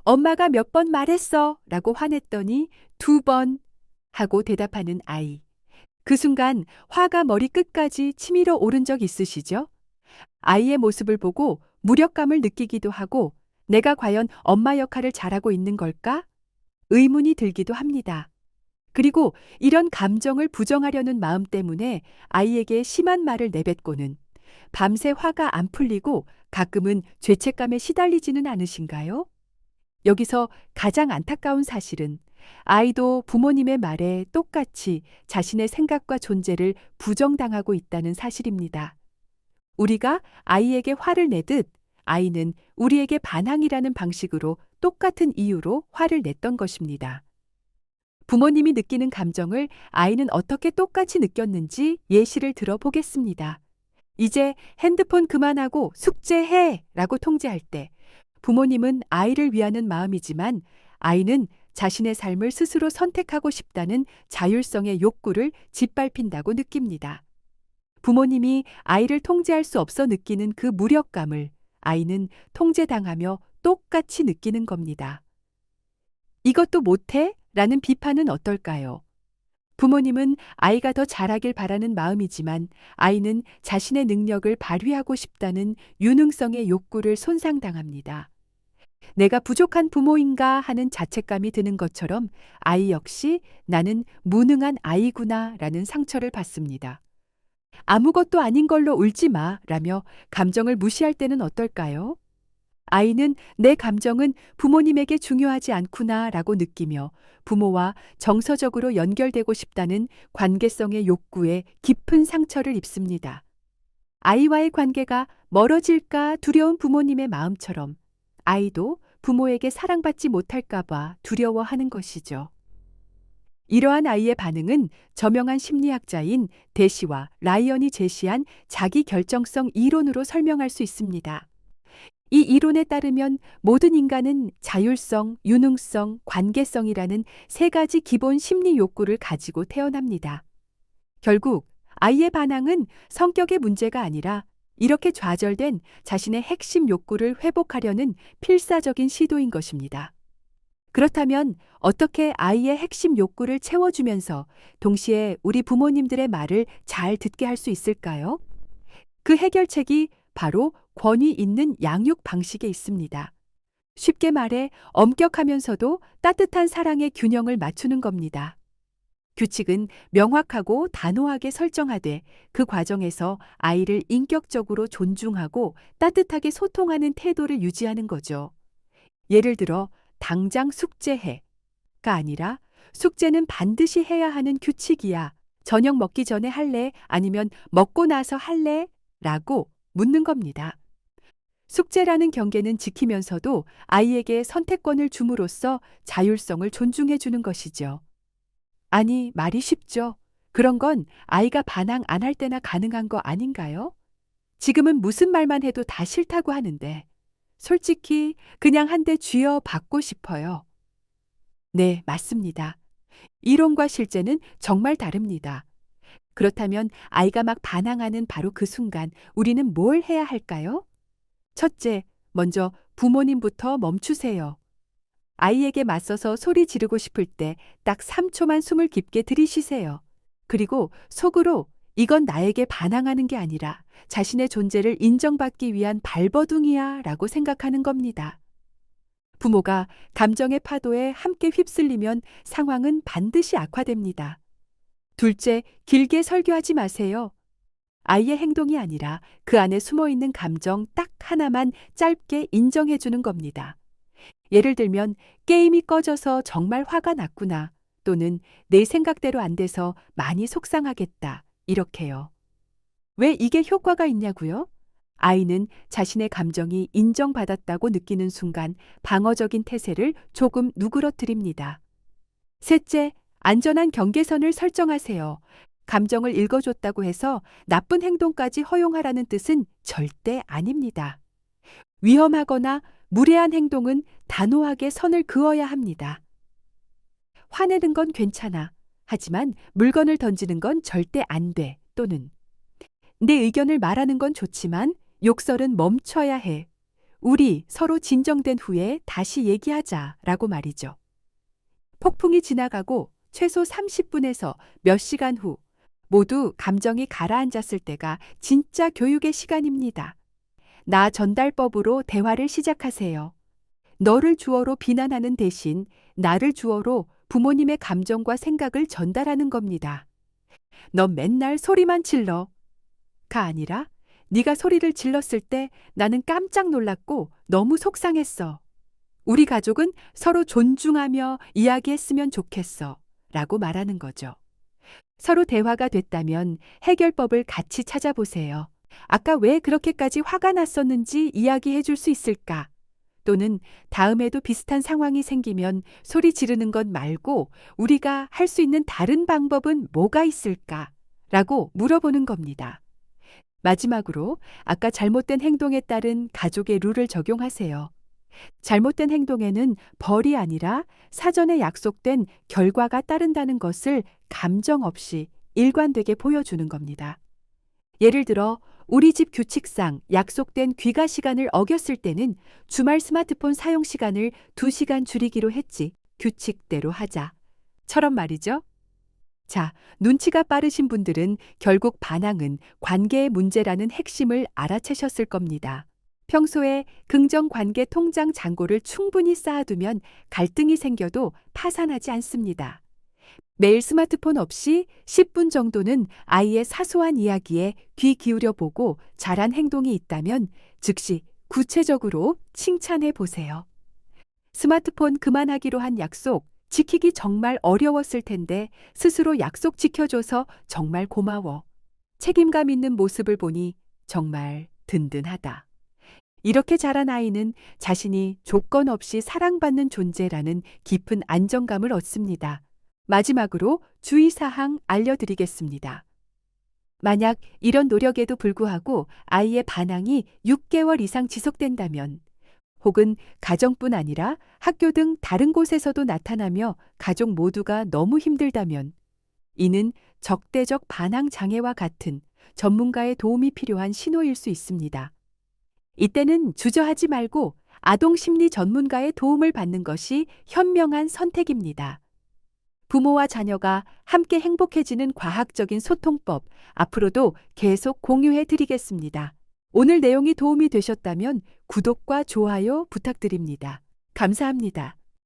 엄마가 몇 번 말했어 라고 화냈더니 2번 하고 대답하는 아이. 그 순간 화가 머리 끝까지 치밀어 오른 적 있으시죠? 아이의 모습을 보고 무력감을 느끼기도 하고 내가 과연 엄마 역할을 잘하고 있는 걸까? 의문이 들기도 합니다. 그리고 이런 감정을 부정하려는 마음 때문에 아이에게 심한 말을 내뱉고는 밤새 화가 안 풀리고 가끔은 죄책감에 시달리지는 않으신가요? 여기서 가장 안타까운 사실은 아이도 부모님의 말에 똑같이 자신의 생각과 존재를 부정당하고 있다는 사실입니다. 우리가 아이에게 화를 내듯 아이는 우리에게 반항이라는 방식으로 똑같은 이유로 화를 냈던 것입니다. 부모님이 느끼는 감정을 아이는 어떻게 똑같이 느꼈는지 예시를 들어보겠습니다. 이제 핸드폰 그만하고 숙제해! 라고 통제할 때 부모님은 아이를 위하는 마음이지만 아이는 자신의 삶을 스스로 선택하고 싶다는 자율성의 욕구를 짓밟힌다고 느낍니다. 부모님이 아이를 통제할 수 없어 느끼는 그 무력감을 아이는 통제당하며 똑같이 느끼는 겁니다. 이것도 못해? 라는 비판은 어떨까요? 부모님은 아이가 더 잘하길 바라는 마음이지만 아이는 자신의 능력을 발휘하고 싶다는 유능성의 욕구를 손상당합니다. 내가 부족한 부모인가 하는 자책감이 드는 것처럼 아이 역시 나는 무능한 아이구나 라는 상처를 받습니다. 아무것도 아닌 걸로 울지 마 라며 감정을 무시할 때는 어떨까요? 아이는 내 감정은 부모님에게 중요하지 않구나 라고 느끼며 부모와 정서적으로 연결되고 싶다는 관계성의 욕구에 깊은 상처를 입습니다. 아이와의 관계가 멀어질까 두려운 부모님의 마음처럼 아이도 부모에게 사랑받지 못할까봐 두려워하는 것이죠. 이러한 아이의 반응은 저명한 심리학자인 대시와 라이언이 제시한 자기 결정성 이론으로 설명할 수 있습니다. 이 이론에 따르면 모든 인간은 자율성, 유능성, 관계성이라는 세 가지 기본 심리 욕구를 가지고 태어납니다. 결국 아이의 반항은 성격의 문제가 아니라 이렇게 좌절된 자신의 핵심 욕구를 회복하려는 필사적인 시도인 것입니다. 그렇다면 어떻게 아이의 핵심 욕구를 채워주면서 동시에 우리 부모님들의 말을 잘 듣게 할 수 있을까요? 그 해결책이 바로 권위 있는 양육 방식에 있습니다. 쉽게 말해 엄격하면서도 따뜻한 사랑의 균형을 맞추는 겁니다. 규칙은 명확하고 단호하게 설정하되 그 과정에서 아이를 인격적으로 존중하고 따뜻하게 소통하는 태도를 유지하는 거죠. 예를 들어 당장 숙제해가 아니라 숙제는 반드시 해야 하는 규칙이야. 저녁 먹기 전에 할래? 아니면 먹고 나서 할래? 라고 묻는 겁니다. 숙제라는 경계는 지키면서도 아이에게 선택권을 줌으로써 자율성을 존중해 주는 것이죠. 아니, 말이 쉽죠. 그런 건 아이가 반항 안 할 때나 가능한 거 아닌가요? 지금은 무슨 말만 해도 다 싫다고 하는데 솔직히 그냥 한 대 쥐어 받고 싶어요. 네, 맞습니다. 이론과 실제는 정말 다릅니다. 그렇다면 아이가 막 반항하는 바로 그 순간 우리는 뭘 해야 할까요? 첫째, 먼저 부모님부터 멈추세요. 아이에게 맞서서 소리 지르고 싶을 때 딱 3초만 숨을 깊게 들이쉬세요. 그리고 속으로 이건 나에게 반항하는 게 아니라 자신의 존재를 인정받기 위한 발버둥이야 라고 생각하는 겁니다. 부모가 감정의 파도에 함께 휩쓸리면 상황은 반드시 악화됩니다. 둘째, 길게 설교하지 마세요. 아이의 행동이 아니라 그 안에 숨어 있는 감정 딱 하나만 짧게 인정해 주는 겁니다. 예를 들면 게임이 꺼져서 정말 화가 났구나 또는 내 생각대로 안 돼서 많이 속상하겠다 이렇게요. 왜 이게 효과가 있냐고요? 아이는 자신의 감정이 인정받았다고 느끼는 순간 방어적인 태세를 조금 누그러뜨립니다. 셋째, 안전한 경계선을 설정하세요. 감정을 읽어줬다고 해서 나쁜 행동까지 허용하라는 뜻은 절대 아닙니다. 위험하거나 무례한 행동은 단호하게 선을 그어야 합니다. 화내는 건 괜찮아. 하지만 물건을 던지는 건 절대 안 돼. 또는 내 의견을 말하는 건 좋지만 욕설은 멈춰야 해. 우리 서로 진정된 후에 다시 얘기하자 라고 말이죠. 폭풍이 지나가고 최소 30분에서 몇 시간 후 모두 감정이 가라앉았을 때가 진짜 교육의 시간입니다. 나 전달법으로 대화를 시작하세요. 너를 주어로 비난하는 대신 나를 주어로 부모님의 감정과 생각을 전달하는 겁니다. 너 맨날 소리만 질러. 가 아니라 네가 소리를 질렀을 때 나는 깜짝 놀랐고 너무 속상했어. 우리 가족은 서로 존중하며 이야기했으면 좋겠어. 라고 말하는 거죠. 서로 대화가 됐다면 해결법을 같이 찾아보세요. 아까 왜 그렇게까지 화가 났었는지 이야기해 줄 수 있을까? 또는 다음에도 비슷한 상황이 생기면 소리 지르는 것 말고 우리가 할 수 있는 다른 방법은 뭐가 있을까? 라고 물어보는 겁니다. 마지막으로 아까 잘못된 행동에 따른 가족의 룰을 적용하세요. 잘못된 행동에는 벌이 아니라 사전에 약속된 결과가 따른다는 것을 감정 없이 일관되게 보여주는 겁니다. 예를 들어 우리 집 규칙상 약속된 귀가 시간을 어겼을 때는 주말 스마트폰 사용 시간을 2시간 줄이기로 했지. 규칙대로 하자. 처럼 말이죠. 자, 눈치가 빠르신 분들은 결국 반항은 관계의 문제라는 핵심을 알아채셨을 겁니다. 평소에 긍정관계 통장 잔고를 충분히 쌓아두면 갈등이 생겨도 파산하지 않습니다. 매일 스마트폰 없이 10분 정도는 아이의 사소한 이야기에 귀 기울여 보고 잘한 행동이 있다면 즉시 구체적으로 칭찬해 보세요. 스마트폰 그만하기로 한 약속 지키기 정말 어려웠을 텐데 스스로 약속 지켜줘서 정말 고마워. 책임감 있는 모습을 보니 정말 든든하다. 이렇게 자란 아이는 자신이 조건 없이 사랑받는 존재라는 깊은 안정감을 얻습니다. 마지막으로 주의사항 알려드리겠습니다. 만약 이런 노력에도 불구하고 아이의 반항이 6개월 이상 지속된다면, 혹은 가정뿐 아니라 학교 등 다른 곳에서도 나타나며 가족 모두가 너무 힘들다면, 이는 적대적 반항 장애와 같은 전문가의 도움이 필요한 신호일 수 있습니다. 이때는 주저하지 말고 아동 심리 전문가의 도움을 받는 것이 현명한 선택입니다. 부모와 자녀가 함께 행복해지는 과학적인 소통법, 앞으로도 계속 공유해 드리겠습니다. 오늘 내용이 도움이 되셨다면 구독과 좋아요 부탁드립니다. 감사합니다.